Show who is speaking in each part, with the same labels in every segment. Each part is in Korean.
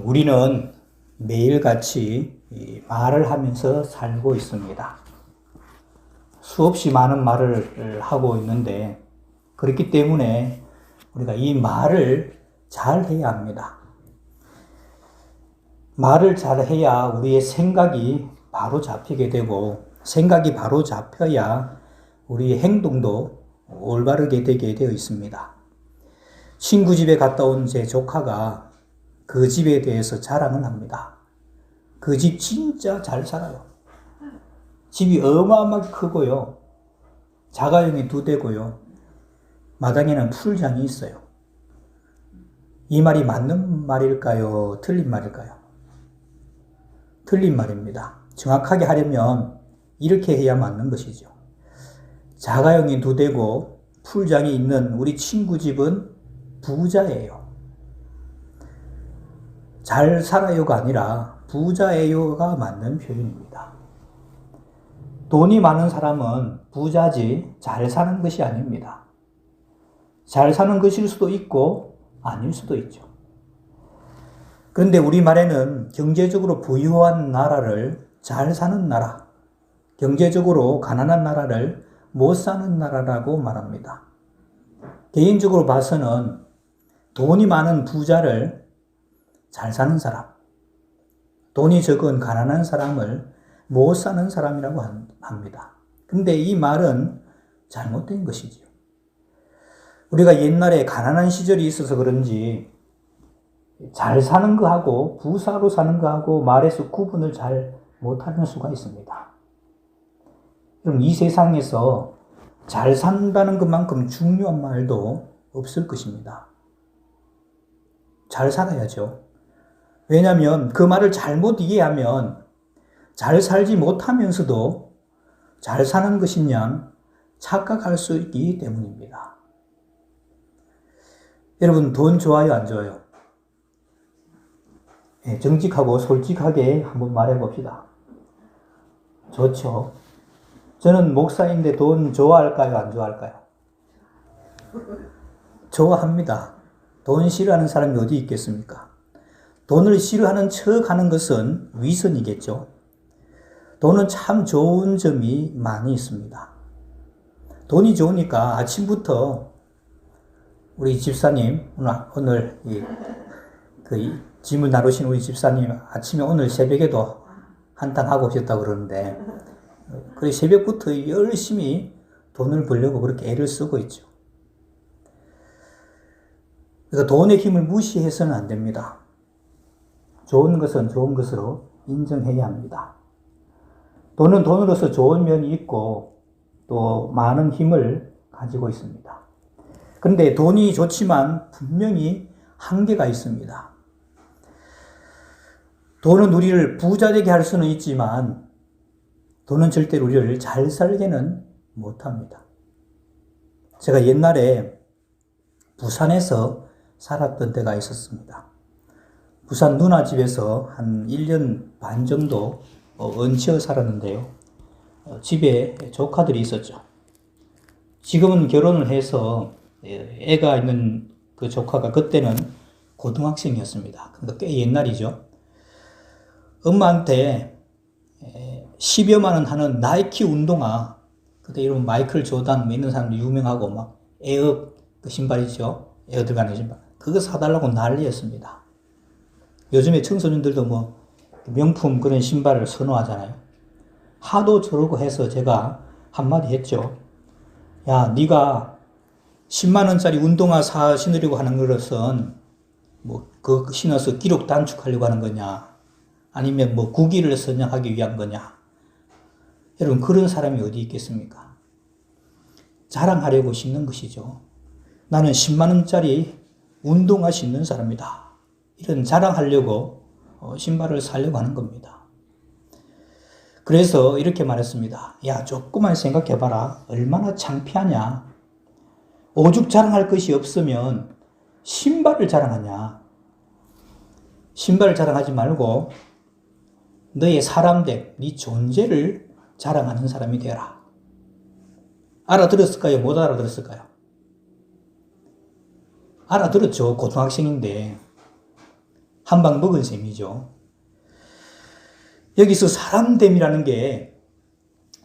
Speaker 1: 우리는 매일같이 말을 하면서 살고 있습니다. 수없이 많은 말을 하고 있는데, 그렇기 때문에 우리가 이 말을 잘 해야 합니다. 말을 잘 해야 우리의 생각이 바로 잡히게 되고, 생각이 바로 잡혀야 우리의 행동도 올바르게 되게 되어 있습니다. 친구 집에 갔다 온 제 조카가 그 집에 대해서 자랑을 합니다. 그 집 진짜 잘 살아요. 집이 어마어마하게 크고요. 자가용이 2대고요. 마당에는 풀장이 있어요. 이 말이 맞는 말일까요? 틀린 말일까요? 틀린 말입니다. 정확하게 하려면 이렇게 해야 맞는 것이죠. 자가용이 2대고 풀장이 있는 우리 친구 집은 부자예요. 잘 살아요가 아니라 부자예요가 맞는 표현입니다. 돈이 많은 사람은 부자지 잘 사는 것이 아닙니다. 잘 사는 것일 수도 있고 아닐 수도 있죠. 그런데 우리말에는 경제적으로 부유한 나라를 잘 사는 나라, 경제적으로 가난한 나라를 못 사는 나라라고 말합니다. 개인적으로 봐서는 돈이 많은 부자를 잘 사는 사람, 돈이 적은 가난한 사람을 못 사는 사람이라고 합니다. 근데 이 말은 잘못된 것이지요. 우리가 옛날에 가난한 시절이 있어서 그런지 잘 사는 거하고 부자로 사는 거하고 말에서 구분을 잘 못하는 수가 있습니다. 그럼 이 세상에서 잘 산다는 것만큼 중요한 말도 없을 것입니다. 잘 살아야죠. 왜냐하면 그 말을 잘못 이해하면 잘 살지 못하면서도 잘 사는 것이냐 착각할 수 있기 때문입니다. 여러분, 돈 좋아요, 안 좋아요? 정직하고 솔직하게 한번 말해 봅시다. 좋죠. 저는 목사인데 돈 좋아할까요, 안 좋아할까요? 좋아합니다. 돈 싫어하는 사람이 어디 있겠습니까? 돈을 싫어하는 척 하는 것은 위선이겠죠. 돈은 참 좋은 점이 많이 있습니다. 돈이 좋으니까 아침부터 우리 집사님, 오늘 짐을 나르신 우리 집사님 아침에 오늘 새벽에도 한탕 하고 오셨다고 그러는데, 그 새벽부터 열심히 돈을 벌려고 그렇게 애를 쓰고 있죠. 그러니까 돈의 힘을 무시해서는 안 됩니다. 좋은 것은 좋은 것으로 인정해야 합니다. 돈은 돈으로서 좋은 면이 있고 또 많은 힘을 가지고 있습니다. 그런데 돈이 좋지만 분명히 한계가 있습니다. 돈은 우리를 부자 되게 할 수는 있지만 돈은 절대로 우리를 잘 살게는 못합니다. 제가 옛날에 부산에서 살았던 때가 있었습니다. 부산 누나 집에서 한 1년 반 정도 얹혀 살았는데요. 집에 조카들이 있었죠. 지금은 결혼을 해서 애가 있는 그 조카가 그때는 고등학생이었습니다. 그러니까 꽤 옛날이죠. 엄마한테 10여만 원 하는 나이키 운동화, 그때 이런 마이클 조단 있는 사람도 유명하고 막 에어 그 신발이죠. 에어 들어가는 신발. 그거 사달라고 난리였습니다. 요즘에 청소년들도 뭐 명품 그런 신발을 선호하잖아요. 하도 저러고 해서 제가 한마디 했죠. 야, 네가 10만 원짜리 운동화 신으려고 하는 것은 뭐 그 신어서 기록 단축하려고 하는 거냐? 아니면 뭐 국위를 선양하기 위한 거냐? 여러분, 그런 사람이 어디 있겠습니까? 자랑하려고 신는 것이죠. 나는 10만 원짜리 운동화 신는 사람이다. 이런 자랑하려고 신발을 사려고 하는 겁니다. 그래서 이렇게 말했습니다. 야, 조금만 생각해봐라. 얼마나 창피하냐. 오죽 자랑할 것이 없으면 신발을 자랑하냐. 신발을 자랑하지 말고 너의 사람됨, 네 존재를 자랑하는 사람이 되어라. 알아들었을까요? 못 알아들었을까요? 알아들었죠. 고등학생인데. 한 방 먹은 셈이죠. 여기서 사람됨이라는 게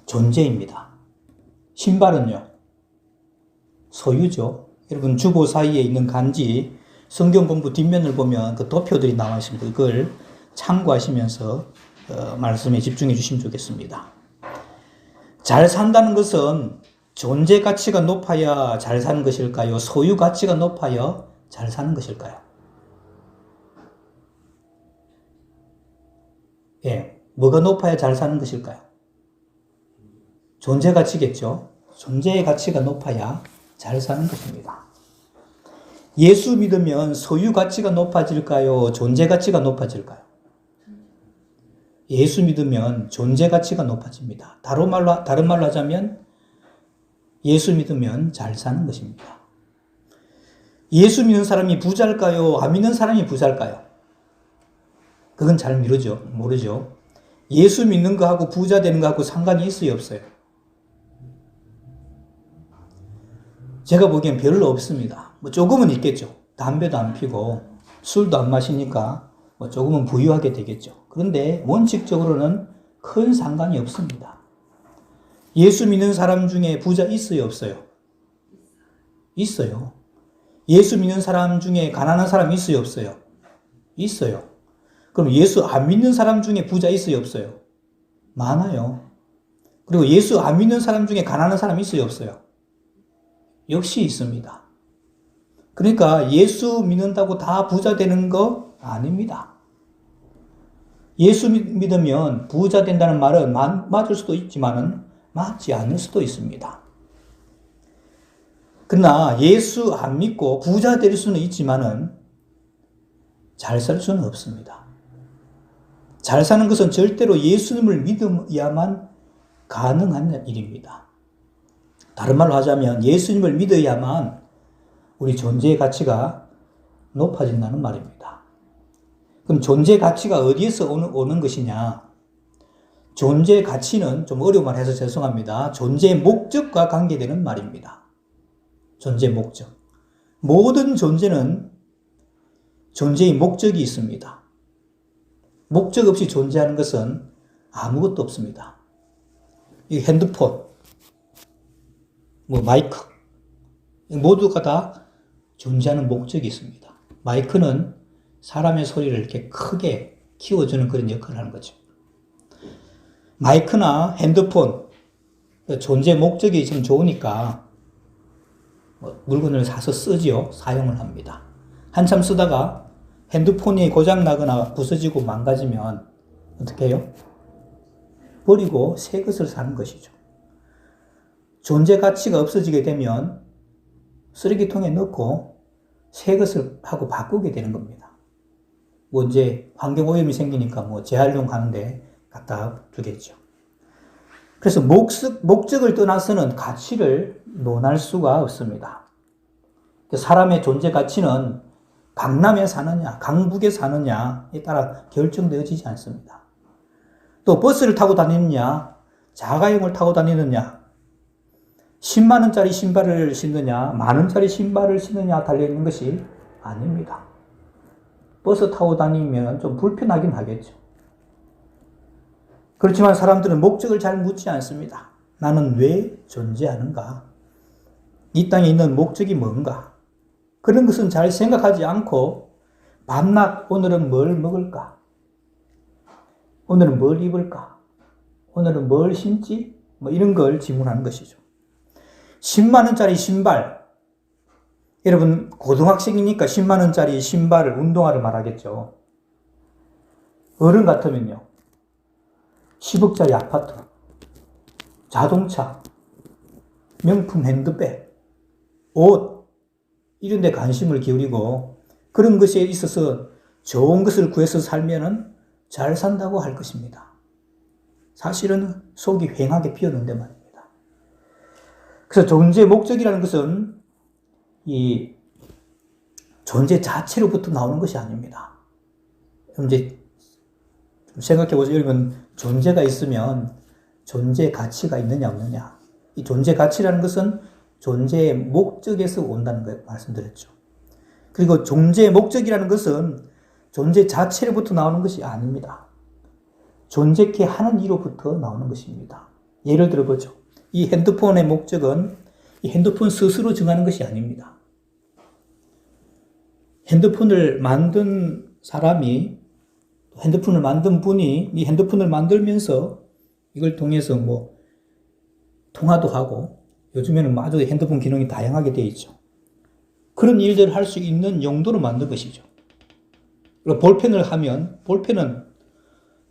Speaker 1: 존재입니다. 신발은요, 소유죠. 여러분 주보 사이에 있는 간지 성경 공부 뒷면을 보면 그 도표들이 나와 있습니다. 이걸 참고하시면서 말씀에 집중해 주시면 좋겠습니다. 잘 산다는 것은 존재 가치가 높아야 잘 사는 것일까요? 소유 가치가 높아야 잘 사는 것일까요? 예, 뭐가 높아야 잘 사는 것일까요? 존재 가치겠죠. 존재의 가치가 높아야 잘 사는 것입니다. 예수 믿으면 소유 가치가 높아질까요? 존재 가치가 높아질까요? 예수 믿으면 존재 가치가 높아집니다. 다른 말로 하자면 예수 믿으면 잘 사는 것입니다. 예수 믿는 사람이 부자일까요? 안 믿는 사람이 부자일까요? 그건 잘 모르죠. 예수 믿는 거하고 부자 되는 거하고 상관이 있어요, 없어요? 제가 보기엔 별로 없습니다. 뭐 조금은 있겠죠. 담배도 안 피고 술도 안 마시니까 뭐 조금은 부유하게 되겠죠. 그런데 원칙적으로는 큰 상관이 없습니다. 예수 믿는 사람 중에 부자 있어요, 없어요? 있어요. 예수 믿는 사람 중에 가난한 사람 있어요, 없어요? 있어요. 그럼 예수 안 믿는 사람 중에 부자 있어요, 없어요? 많아요. 그리고 예수 안 믿는 사람 중에 가난한 사람 있어요, 없어요? 역시 있습니다. 그러니까 예수 믿는다고 다 부자 되는 거 아닙니다. 예수 믿으면 부자 된다는 말은 맞을 수도 있지만은 맞지 않을 수도 있습니다. 그러나 예수 안 믿고 부자 될 수는 있지만은 잘 살 수는 없습니다. 잘 사는 것은 절대로 예수님을 믿어야만 가능한 일입니다. 다른 말로 하자면 예수님을 믿어야만 우리 존재의 가치가 높아진다는 말입니다. 그럼 존재 가치가 어디에서 오는 것이냐? 존재 가치는 좀 어려운 말 해서 죄송합니다. 존재의 목적과 관계되는 말입니다. 존재 목적. 모든 존재는 존재의 목적이 있습니다. 목적 없이 존재하는 것은 아무것도 없습니다. 이 핸드폰, 마이크, 모두가 다 존재하는 목적이 있습니다. 마이크는 사람의 소리를 이렇게 크게 키워주는 그런 역할을 하는 거죠. 마이크나 핸드폰, 존재 목적이 좀 좋으니까 물건을 사서 쓰지요. 사용을 합니다. 한참 쓰다가 핸드폰이 고장나거나 부서지고 망가지면 어떻게 해요? 버리고 새 것을 사는 것이죠. 존재 가치가 없어지게 되면 쓰레기통에 넣고 새 것을 하고 바꾸게 되는 겁니다. 이제 환경오염이 생기니까 재활용 하는데 갖다 두겠죠. 그래서 목적을 떠나서는 가치를 논할 수가 없습니다. 사람의 존재 가치는 강남에 사느냐, 강북에 사느냐에 따라 결정되어지지 않습니다. 또 버스를 타고 다니느냐, 자가용을 타고 다니느냐, 10만 원짜리 신발을 신느냐, 만 원짜리 신발을 신느냐 달려있는 것이 아닙니다. 버스 타고 다니면 좀 불편하긴 하겠죠. 그렇지만 사람들은 목적을 잘 묻지 않습니다. 나는 왜 존재하는가? 이 땅에 있는 목적이 뭔가? 그런 것은 잘 생각하지 않고 밤낮 오늘은 뭘 먹을까? 오늘은 뭘 입을까? 오늘은 뭘 신지? 이런 걸 질문하는 것이죠. 10만 원짜리 신발. 여러분 고등학생이니까 10만 원짜리 신발을 운동화를 말하겠죠. 어른 같으면요. 10억짜리 아파트, 자동차, 명품 핸드백, 옷 이런 데 관심을 기울이고 그런 것에 있어서 좋은 것을 구해서 살면은 잘 산다고 할 것입니다. 사실은 속이 휑하게 비었는데 말입니다. 그래서 존재 목적이라는 것은 이 존재 자체로부터 나오는 것이 아닙니다. 이제 생각해 보세요. 여러분, 존재가 있으면 존재 가치가 있느냐 없느냐. 이 존재 가치라는 것은 존재의 목적에서 온다는 걸 말씀드렸죠. 그리고 존재의 목적이라는 것은 존재 자체로부터 나오는 것이 아닙니다. 존재케 하는 이로부터 나오는 것입니다. 예를 들어보죠. 이 핸드폰의 목적은 이 핸드폰 스스로 정하는 것이 아닙니다. 핸드폰을 만든 사람이, 핸드폰을 만든 분이 이 핸드폰을 만들면서 이걸 통해서 뭐 통화도 하고, 요즘에는 아주 핸드폰 기능이 다양하게 되어 있죠. 그런 일들을 할 수 있는 용도로 만든 것이죠. 그리고 볼펜을 하면 볼펜은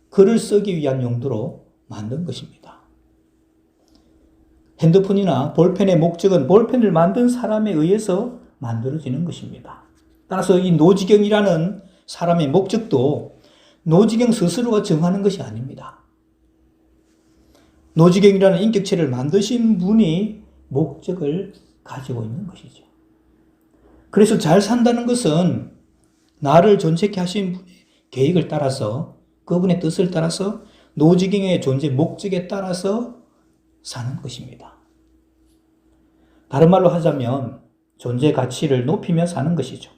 Speaker 1: 글을 쓰기 위한 용도로 만든 것입니다. 핸드폰이나 볼펜의 목적은 볼펜을 만든 사람에 의해서 만들어지는 것입니다. 따라서 이 노지경이라는 사람의 목적도 노지경 스스로가 정하는 것이 아닙니다. 노지경이라는 인격체를 만드신 분이 목적을 가지고 있는 것이죠. 그래서 잘 산다는 것은 나를 존재케 하신 분의 계획을 따라서, 그분의 뜻을 따라서, 노지경의 존재 목적에 따라서 사는 것입니다. 다른 말로 하자면 존재 가치를 높이며 사는 것이죠.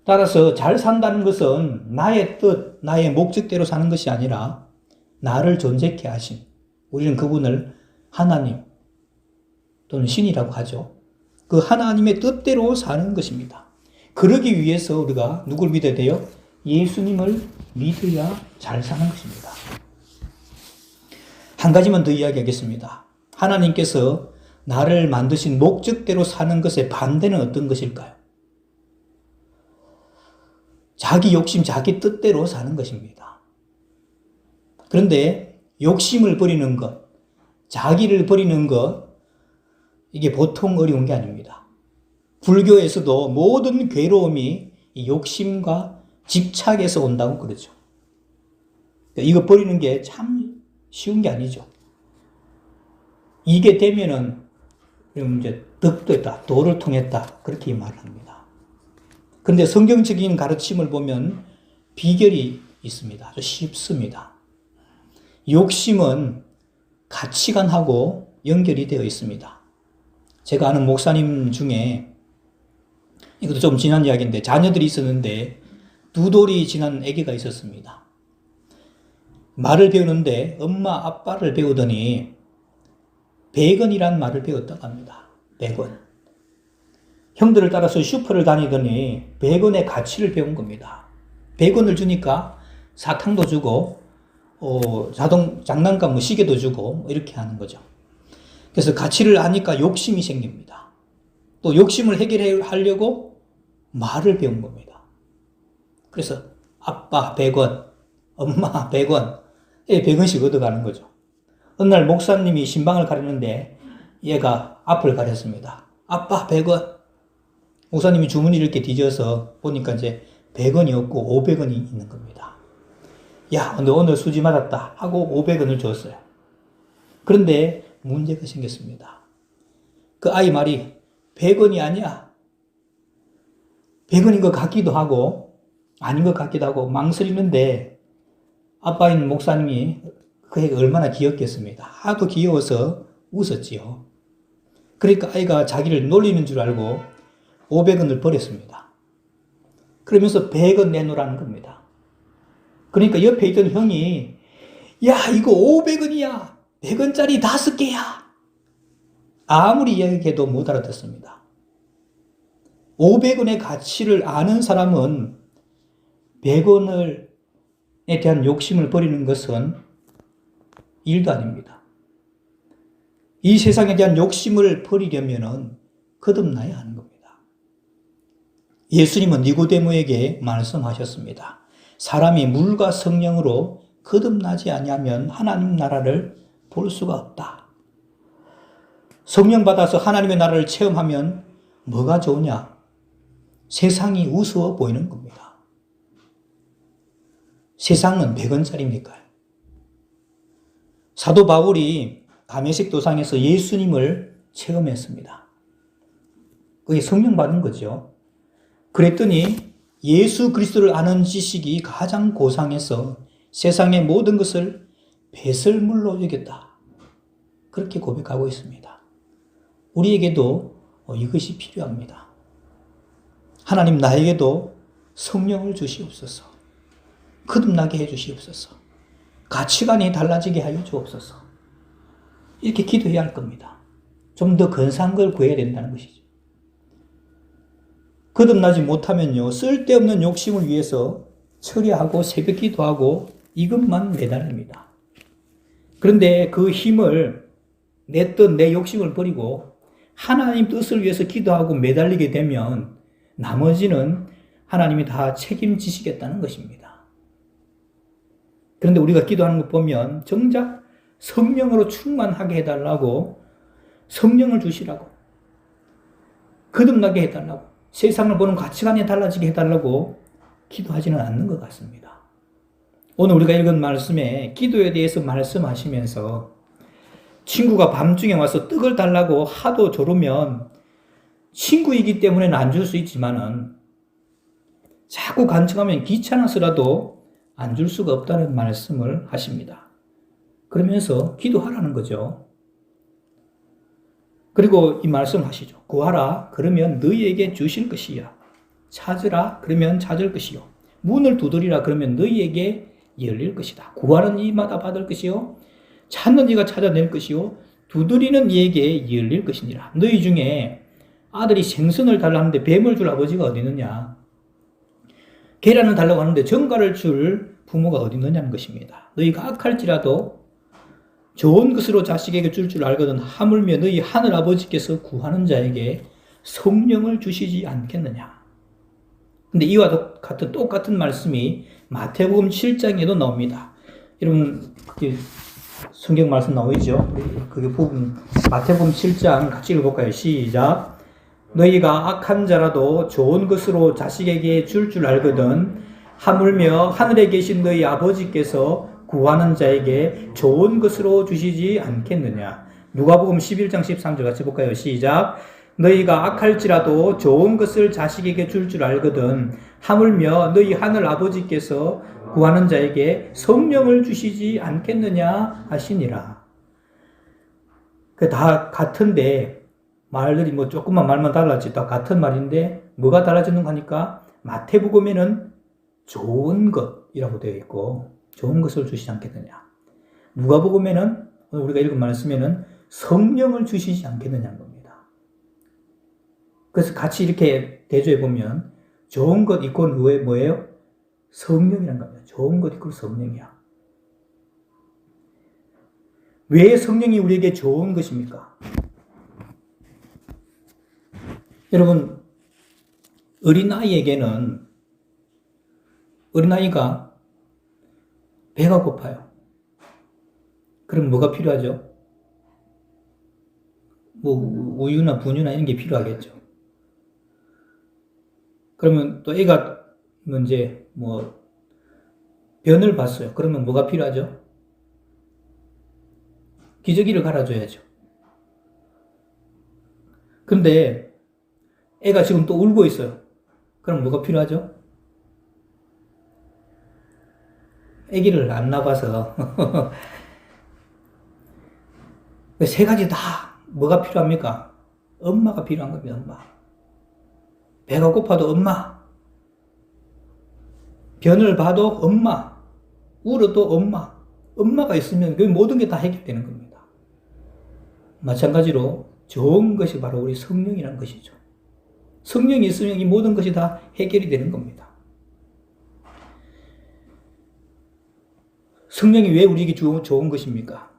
Speaker 1: 따라서 잘 산다는 것은 나의 뜻, 나의 목적대로 사는 것이 아니라 나를 존재케 하신, 우리는 그분을 하나님 또는 신이라고 하죠. 그 하나님의 뜻대로 사는 것입니다. 그러기 위해서 우리가 누굴 믿어야 돼요? 예수님을 믿어야 잘 사는 것입니다. 한 가지만 더 이야기하겠습니다. 하나님께서 나를 만드신 목적대로 사는 것의 반대는 어떤 것일까요? 자기 욕심, 자기 뜻대로 사는 것입니다. 그런데 욕심을 버리는 것, 자기를 버리는 것, 이게 보통 어려운 게 아닙니다. 불교에서도 모든 괴로움이 이 욕심과 집착에서 온다고 그러죠. 이거 버리는 게 참 쉬운 게 아니죠. 이게 되면은 이제 덕도 있다, 도를 통했다, 그렇게 말합니다. 그런데 성경적인 가르침을 보면 비결이 있습니다. 아주 쉽습니다. 욕심은 가치관하고 연결이 되어 있습니다. 제가 아는 목사님 중에, 이것도 좀 지난 이야기인데, 자녀들이 있었는데 두 돌이 지난 아기가 있었습니다. 말을 배우는데 엄마 아빠를 배우더니 100원이란 말을 배웠다고 합니다. 100원. 형들을 따라서 슈퍼를 다니더니 100원의 가치를 배운 겁니다. 100원을 주니까 사탕도 주고 자동 장난감 시계도 주고 이렇게 하는 거죠. 그래서 가치를 아니까 욕심이 생깁니다. 또 욕심을 해결하려고 말을 배운 겁니다. 그래서 아빠 100원, 엄마 100원, 100원씩 얻어가는 거죠. 어느 날 목사님이 신방을 가렸는데 얘가 앞을 가렸습니다. 아빠 100원. 목사님이 주머니를 이렇게 뒤져서 보니까 이제 100원이 없고 500원이 있는 겁니다. 야, 너 오늘 수지 맞았다 하고 500원을 줬어요. 그런데 문제가 생겼습니다. 그 아이 말이 100원이 아니야. 100원인 것 같기도 하고 아닌 것 같기도 하고 망설이는데 아빠인 목사님이 그 애가 얼마나 귀엽겠습니다. 하도 귀여워서 웃었지요. 그러니까 아이가 자기를 놀리는 줄 알고 500원을 버렸습니다. 그러면서 100원 내놓으라는 겁니다. 그러니까 옆에 있던 형이 야, 이거 500원이야. 100원짜리 5개야. 아무리 이야기해도 못 알아듣습니다. 500원의 가치를 아는 사람은 100원에 대한 욕심을 버리는 것은 일도 아닙니다. 이 세상에 대한 욕심을 버리려면 거듭나야 하는 겁니다. 예수님은 니고데모에게 말씀하셨습니다. 사람이 물과 성령으로 거듭나지 아니하면 하나님 나라를 볼 수가 없다. 성령 받아서 하나님의 나라를 체험하면 뭐가 좋으냐? 세상이 우스워 보이는 겁니다. 세상은 100원짜리입니까? 사도 바울이 다메섹 도상에서 예수님을 체험했습니다. 그게 성령 받은 거죠. 그랬더니 예수 그리스도를 아는 지식이 가장 고상해서 세상의 모든 것을 배설물로 여겼다. 그렇게 고백하고 있습니다. 우리에게도 이것이 필요합니다. 하나님 나에게도 성령을 주시옵소서. 거듭나게 해주시옵소서. 가치관이 달라지게 하여 주옵소서. 이렇게 기도해야 할 겁니다. 좀 더 근사한 걸 구해야 된다는 것이죠. 거듭나지 못하면요, 쓸데없는 욕심을 위해서 처리하고 새벽 기도하고 이것만 매달립니다. 그런데 그 힘을 내 뜻, 내 욕심을 버리고 하나님 뜻을 위해서 기도하고 매달리게 되면 나머지는 하나님이 다 책임지시겠다는 것입니다. 그런데 우리가 기도하는 것 보면 정작 성령으로 충만하게 해달라고, 성령을 주시라고, 거듭나게 해달라고, 세상을 보는 가치관이 달라지게 해달라고 기도하지는 않는 것 같습니다. 오늘 우리가 읽은 말씀에 기도에 대해서 말씀하시면서 친구가 밤중에 와서 떡을 달라고 하도 조르면 친구이기 때문에는 안 줄 수 있지만은 자꾸 간청하면 귀찮아서라도 안 줄 수가 없다는 말씀을 하십니다. 그러면서 기도하라는 거죠. 그리고 이 말씀 하시죠. 구하라, 그러면 너희에게 주실 것이야. 찾으라, 그러면 찾을 것이요. 문을 두드리라, 그러면 너희에게 열릴 것이다. 구하는 이마다 받을 것이요. 찾는 이가 찾아낼 것이요. 두드리는 이에게 열릴 것이니라. 너희 중에 아들이 생선을 달라는데 뱀을 줄 아버지가 어디 있느냐? 계란을 달라고 하는데 정갈을 줄 부모가 어디 있느냐는 것입니다. 너희가 악할지라도 좋은 것으로 자식에게 줄 알거든 하물며 너희 하늘 아버지께서 구하는 자에게 성령을 주시지 않겠느냐. 근데 이와 같은 똑같은 말씀이 마태복음 7장에도 나옵니다. 여러분 성경 말씀 나오죠? 그게 부분 마태복음 7장 같이 읽어볼까요? 시작. 너희가 악한 자라도 좋은 것으로 자식에게 줄 알거든 하물며 하늘에 계신 너희 아버지께서 구하는 자에게 좋은 것으로 주시지 않겠느냐. 누가복음 11장 13절 같이 볼까요? 시작. 너희가 악할지라도 좋은 것을 자식에게 줄 알거든 하물며 너희 하늘 아버지께서 구하는 자에게 성령을 주시지 않겠느냐 하시니라. 다 같은데 말들이 뭐 조금만 말만 달랐지 다 같은 말인데 뭐가 달라지는 거니까 마태복음에는 좋은 것이라고 되어 있고 좋은 것을 주시지 않겠느냐. 누가복음에는 우리가 읽은 말씀에는 성령을 주시지 않겠느냐는 겁니다. 그래서 같이 이렇게 대조해 보면 좋은 것 이꼴 뭐예요? 성령이란 겁니다. 좋은 것 이꼴 성령이야. 왜 성령이 우리에게 좋은 것입니까? 여러분, 어린아이가 배가 고파요. 그럼 뭐가 필요하죠? 뭐 우유나 분유나 이런 게 필요하겠죠. 그러면 또 애가 이제 변을 봤어요. 그러면 뭐가 필요하죠? 기저귀를 갈아줘야죠. 근데 애가 지금 또 울고 있어요. 그럼 뭐가 필요하죠? 아기를 안 낳아서 세 가지 다 뭐가 필요합니까? 엄마가 필요한 겁니다. 엄마. 배가 고파도 엄마. 변을 봐도 엄마. 울어도 엄마. 엄마가 있으면 그 모든 게 다 해결되는 겁니다. 마찬가지로 좋은 것이 바로 우리 성령이라는 것이죠. 성령이 있으면 이 모든 것이 다 해결이 되는 겁니다. 성령이 왜 우리에게 좋은 것입니까?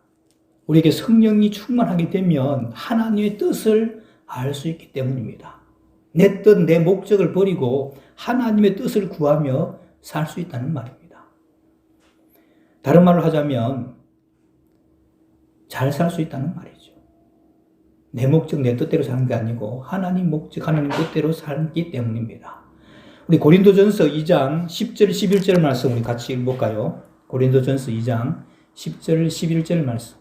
Speaker 1: 우리에게 성령이 충만하게 되면 하나님의 뜻을 알 수 있기 때문입니다. 내 뜻, 내 목적을 버리고 하나님의 뜻을 구하며 살 수 있다는 말입니다. 다른 말로 하자면 잘 살 수 있다는 말이죠. 내 목적, 내 뜻대로 사는 게 아니고 하나님 목적, 하나님 뜻대로 살기 때문입니다. 우리 고린도전서 2장 10절, 11절 말씀 우리 같이 읽어볼까요? 고린도전서 2장 10절, 11절 말씀.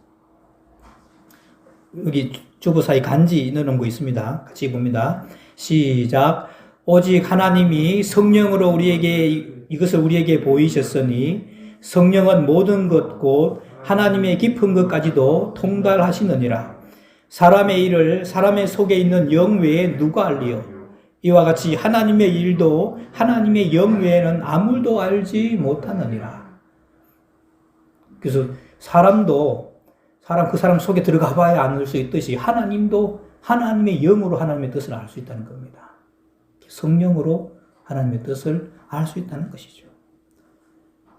Speaker 1: 여기 주보 사이 간지 넣어놓은 거 있습니다. 같이 봅니다. 시작. 오직 하나님이 성령으로 이것을 우리에게 보이셨으니 성령은 모든 것 곧 하나님의 깊은 것까지도 통달하시느니라. 사람의 일을 사람의 속에 있는 영 외에 누가 알리요? 이와 같이 하나님의 일도 하나님의 영 외에는 아무도 알지 못하느니라. 그래서 그 사람 속에 들어가 봐야 알 수 있듯이 하나님도 하나님의 영으로 하나님의 뜻을 알 수 있다는 겁니다. 성령으로 하나님의 뜻을 알 수 있다는 것이죠.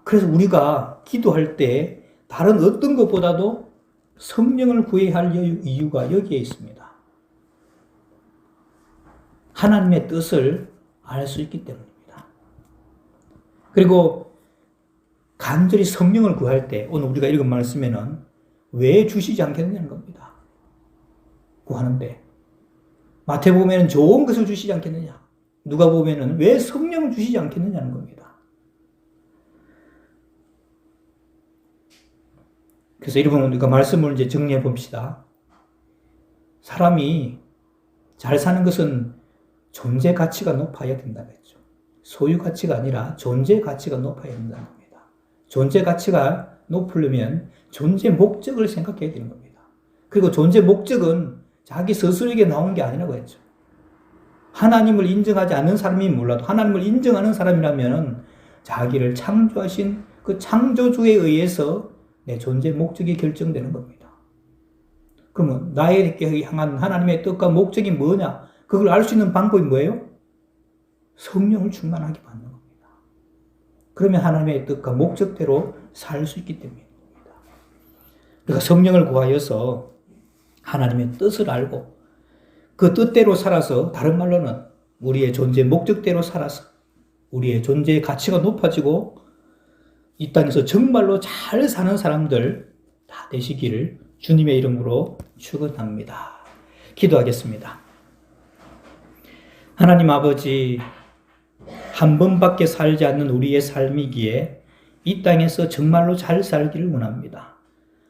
Speaker 1: 그래서 우리가 기도할 때 다른 어떤 것보다도 성령을 구해야 할 이유가 여기에 있습니다. 하나님의 뜻을 알 수 있기 때문입니다. 그리고 간절히 성령을 구할 때 오늘 우리가 읽은 말씀에는 왜 주시지 않겠느냐는 겁니다. 구하는데 마태복음에는 좋은 것을 주시지 않겠느냐, 누가복음에는 왜 성령을 주시지 않겠느냐는 겁니다. 그래서 여러분 우리가 말씀을 이제 정리해 봅시다. 사람이 잘 사는 것은 존재 가치가 높아야 된다고 했죠. 소유 가치가 아니라 존재 가치가 높아야 된다는 겁니다. 존재 가치가 높으려면 존재 목적을 생각해야 되는 겁니다. 그리고 존재 목적은 자기 스스로에게 나온 게 아니라고 했죠. 하나님을 인정하지 않는 사람이 몰라도 하나님을 인정하는 사람이라면 자기를 창조하신 그 창조주에 의해서 내 존재 목적이 결정되는 겁니다. 그러면 나에게 향한 하나님의 뜻과 목적이 뭐냐? 그걸 알 수 있는 방법이 뭐예요? 성령을 충만하게 받는 겁니다. 그러면 하나님의 뜻과 목적대로 살 수 있기 때문입니다. 그러니까 성령을 구하여서 하나님의 뜻을 알고 그 뜻대로 살아서, 다른 말로는 우리의 존재 목적대로 살아서 우리의 존재의 가치가 높아지고 이 땅에서 정말로 잘 사는 사람들 다 되시기를 주님의 이름으로 축원합니다. 기도하겠습니다. 하나님 아버지, 한 번밖에 살지 않는 우리의 삶이기에 이 땅에서 정말로 잘 살기를 원합니다.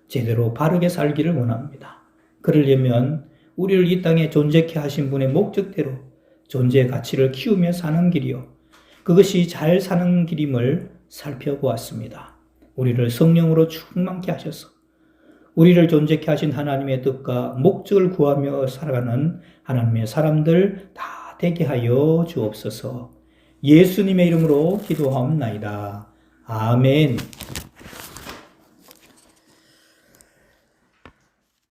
Speaker 1: 제대로 바르게 살기를 원합니다. 그러려면 우리를 이 땅에 존재케 하신 분의 목적대로 존재의 가치를 키우며 사는 길이요, 그것이 잘 사는 길임을 살펴보았습니다. 우리를 성령으로 충만케 하셔서 우리를 존재케 하신 하나님의 뜻과 목적을 구하며 살아가는 하나님의 사람들 다 되게 하여 주옵소서. 예수님의 이름으로 기도하옵나이다. 아멘.